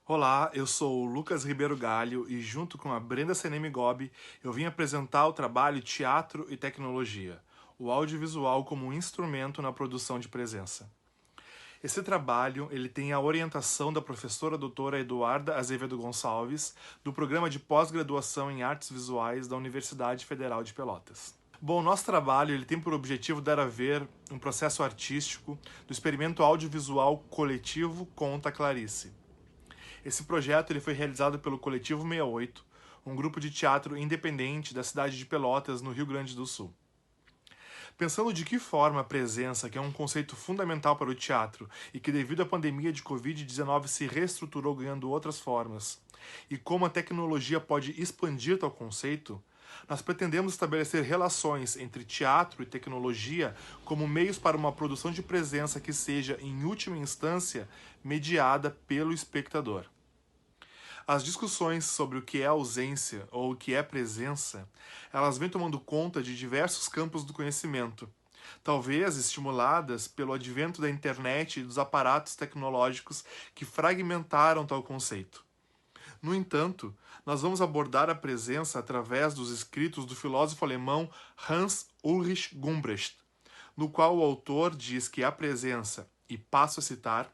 Olá, eu sou o Lucas Ribeiro Galho e junto com a Brenda Senemi Gobi eu vim apresentar o trabalho Teatro e Tecnologia, o audiovisual como um instrumento na produção de presença. Esse trabalho ele tem a orientação da professora doutora Eduarda Azevedo Gonçalves, do programa de pós-graduação em Artes Visuais da Universidade Federal de Pelotas. Bom, nosso trabalho ele tem por objetivo dar a ver um processo artístico do experimento audiovisual coletivo Conta Clarice. Esse projeto ele foi realizado pelo Coletivo 68, um grupo de teatro independente da cidade de Pelotas, no Rio Grande do Sul. Pensando de que forma a presença, que é um conceito fundamental para o teatro e que devido à pandemia de Covid-19 se reestruturou ganhando outras formas, e como a tecnologia pode expandir tal conceito, nós pretendemos estabelecer relações entre teatro e tecnologia como meios para uma produção de presença que seja, em última instância, mediada pelo espectador. As discussões sobre o que é ausência ou o que é presença, elas vêm tomando conta de diversos campos do conhecimento, talvez estimuladas pelo advento da internet e dos aparatos tecnológicos que fragmentaram tal conceito. No entanto, nós vamos abordar a presença através dos escritos do filósofo alemão Hans Ulrich Gumbrecht, no qual o autor diz que a presença, e passo a citar,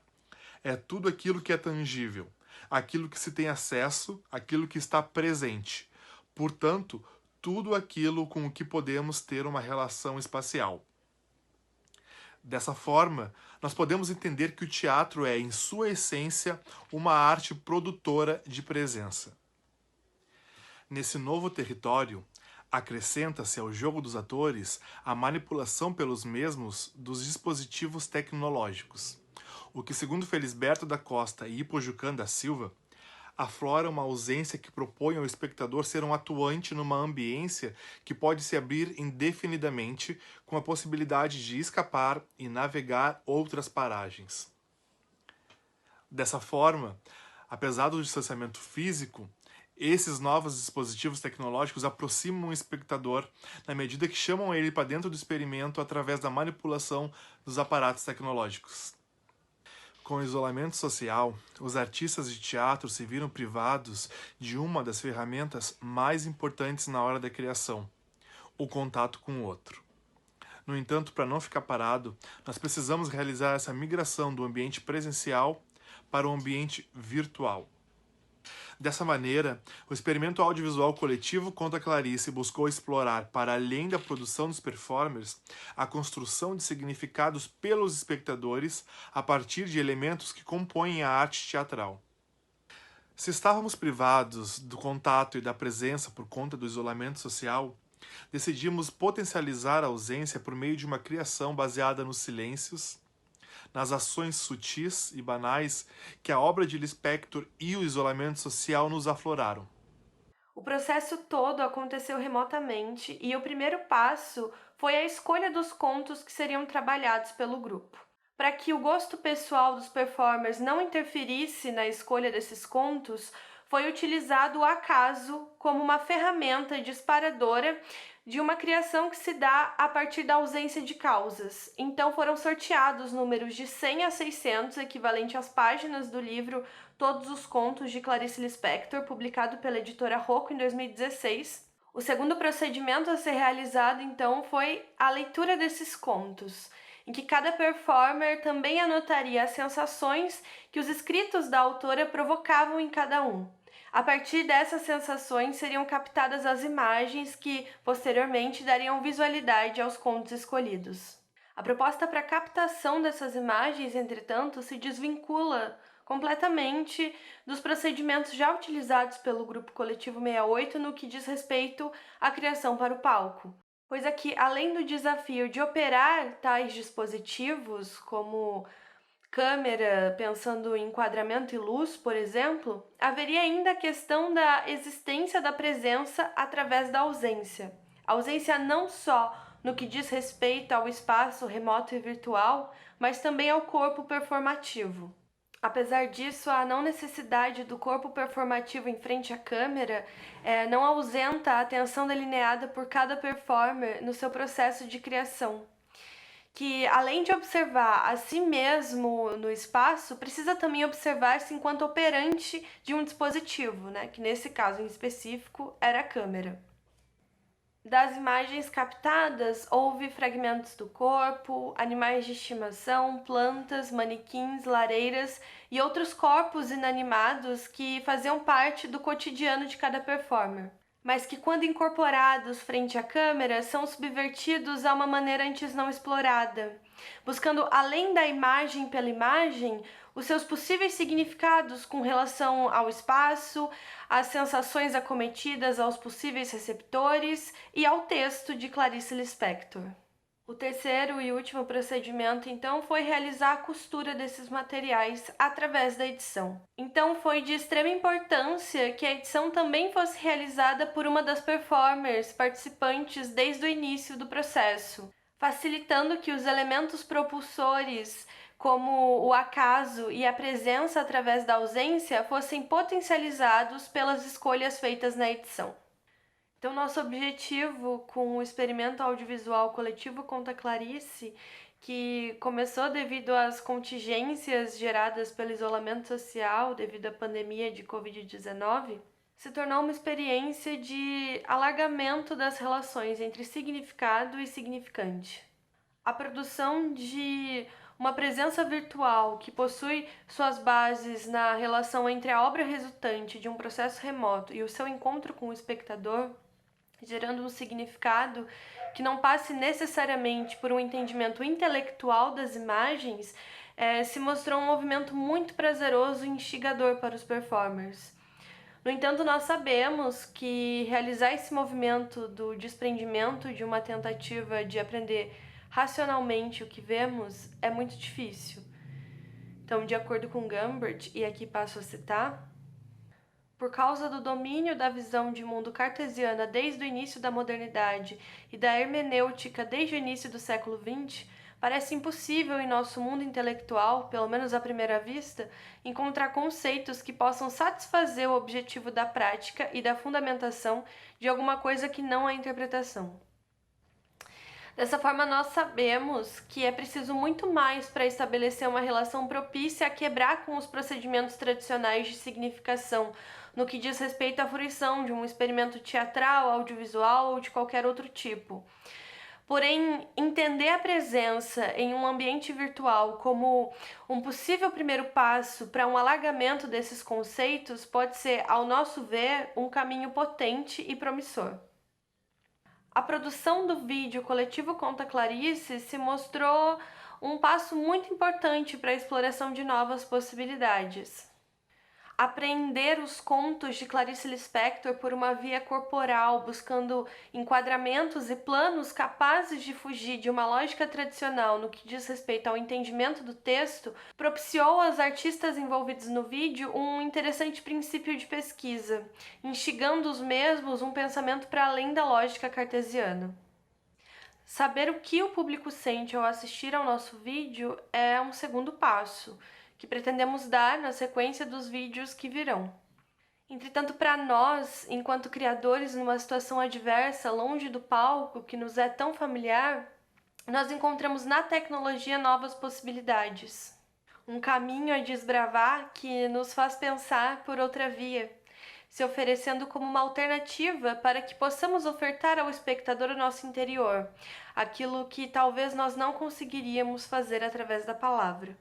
é tudo aquilo que é tangível, aquilo que se tem acesso, aquilo que está presente. Portanto, tudo aquilo com o que podemos ter uma relação espacial. Dessa forma, nós podemos entender que o teatro é, em sua essência, uma arte produtora de presença. Nesse novo território, acrescenta-se ao jogo dos atores a manipulação pelos mesmos dos dispositivos tecnológicos, o que, segundo Felisberto da Costa e Ipojucan da Silva, aflora uma ausência que propõe ao espectador ser um atuante numa ambiência que pode se abrir indefinidamente, com a possibilidade de escapar e navegar outras paragens. Dessa forma, apesar do distanciamento físico, esses novos dispositivos tecnológicos aproximam o espectador na medida que chamam ele para dentro do experimento através da manipulação dos aparatos tecnológicos. Com o isolamento social, os artistas de teatro se viram privados de uma das ferramentas mais importantes na hora da criação, o contato com o outro. No entanto, para não ficar parado, nós precisamos realizar essa migração do ambiente presencial para o ambiente virtual. Dessa maneira, o experimento audiovisual coletivo Conta Clarice buscou explorar, para além da produção dos performers, a construção de significados pelos espectadores a partir de elementos que compõem a arte teatral. Se estávamos privados do contato e da presença por conta do isolamento social, decidimos potencializar a ausência por meio de uma criação baseada nos silêncios, nas ações sutis e banais que a obra de Lispector e o isolamento social nos afloraram. O processo todo aconteceu remotamente e o primeiro passo foi a escolha dos contos que seriam trabalhados pelo grupo. Para que o gosto pessoal dos performers não interferisse na escolha desses contos, foi utilizado o acaso como uma ferramenta disparadora de uma criação que se dá a partir da ausência de causas. Então foram sorteados números de 100 a 600, equivalente às páginas do livro Todos os Contos de Clarice Lispector, publicado pela editora Rocco em 2016. O segundo procedimento a ser realizado, então, foi a leitura desses contos, em que cada performer também anotaria as sensações que os escritos da autora provocavam em cada um. A partir dessas sensações seriam captadas as imagens que, posteriormente, dariam visualidade aos contos escolhidos. A proposta para a captação dessas imagens, entretanto, se desvincula completamente dos procedimentos já utilizados pelo Grupo Coletivo 68 no que diz respeito à criação para o palco. Pois aqui, além do desafio de operar tais dispositivos, como câmera, pensando em enquadramento e luz, por exemplo, haveria ainda a questão da existência da presença através da ausência. A ausência não só no que diz respeito ao espaço remoto e virtual, mas também ao corpo performativo. Apesar disso, a não necessidade do corpo performativo em frente à câmera não ausenta a atenção delineada por cada performer no seu processo de criação. que, além de observar a si mesmo no espaço, precisa também observar-se enquanto operante de um dispositivo, né? Que nesse caso em específico era a câmera. Das imagens captadas, houve fragmentos do corpo, animais de estimação, plantas, manequins, lareiras e outros corpos inanimados que faziam parte do cotidiano de cada performer, mas que, quando incorporados frente à câmera, são subvertidos a uma maneira antes não explorada, buscando, além da imagem pela imagem, os seus possíveis significados com relação ao espaço, às sensações acometidas aos possíveis receptores e ao texto de Clarice Lispector. O terceiro e último procedimento, então, foi realizar a costura desses materiais através da edição. Então, foi de extrema importância que a edição também fosse realizada por uma das performers participantes desde o início do processo, facilitando que os elementos propulsores, como o acaso e a presença através da ausência, fossem potencializados pelas escolhas feitas na edição. Então, nosso objetivo com o experimento audiovisual coletivo Conta Clarice, que começou devido às contingências geradas pelo isolamento social devido à pandemia de Covid-19, se tornou uma experiência de alargamento das relações entre significado e significante. A produção de uma presença virtual que possui suas bases na relação entre a obra resultante de um processo remoto e o seu encontro com o espectador, gerando um significado que não passe necessariamente por um entendimento intelectual das imagens, se mostrou um movimento muito prazeroso e instigador para os performers. No entanto, nós sabemos que realizar esse movimento do desprendimento de uma tentativa de aprender racionalmente o que vemos é muito difícil. Então, de acordo com Gumbert, e aqui passo a citar, por causa do domínio da visão de mundo cartesiana desde o início da modernidade e da hermenêutica desde o início do século XX, parece impossível em nosso mundo intelectual, pelo menos à primeira vista, encontrar conceitos que possam satisfazer o objetivo da prática e da fundamentação de alguma coisa que não a interpretação. Dessa forma, nós sabemos que é preciso muito mais para estabelecer uma relação propícia a quebrar com os procedimentos tradicionais de significação, no que diz respeito à fruição de um experimento teatral, audiovisual ou de qualquer outro tipo. Porém, entender a presença em um ambiente virtual como um possível primeiro passo para um alargamento desses conceitos pode ser, ao nosso ver, um caminho potente e promissor. A produção do vídeo coletivo Conta Clarice se mostrou um passo muito importante para a exploração de novas possibilidades. Aprender os contos de Clarice Lispector por uma via corporal, buscando enquadramentos e planos capazes de fugir de uma lógica tradicional no que diz respeito ao entendimento do texto, propiciou aos artistas envolvidos no vídeo um interessante princípio de pesquisa, instigando os mesmos um pensamento para além da lógica cartesiana. Saber o que o público sente ao assistir ao nosso vídeo é um segundo passo, que pretendemos dar na sequência dos vídeos que virão. Entretanto, para nós, enquanto criadores numa situação adversa, longe do palco que nos é tão familiar, nós encontramos na tecnologia novas possibilidades. Um caminho a desbravar que nos faz pensar por outra via, se oferecendo como uma alternativa para que possamos ofertar ao espectador o nosso interior, aquilo que talvez nós não conseguiríamos fazer através da palavra.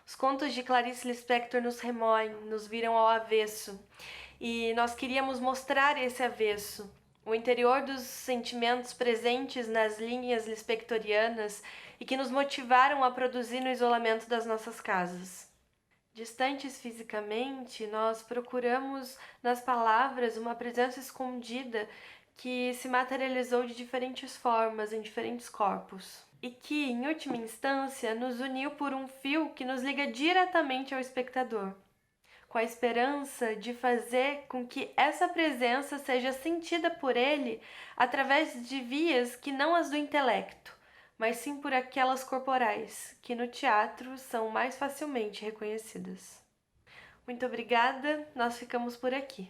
Os contos de Clarice Lispector nos remoem, nos viram ao avesso, e nós queríamos mostrar esse avesso, o interior dos sentimentos presentes nas linhas lispectorianas e que nos motivaram a produzir no isolamento das nossas casas. Distantes fisicamente, nós procuramos nas palavras uma presença escondida que se materializou de diferentes formas em diferentes corpos e que, em última instância, nos uniu por um fio que nos liga diretamente ao espectador, com a esperança de fazer com que essa presença seja sentida por ele através de vias que não as do intelecto, mas sim por aquelas corporais, que no teatro são mais facilmente reconhecidas. Muito obrigada, nós ficamos por aqui.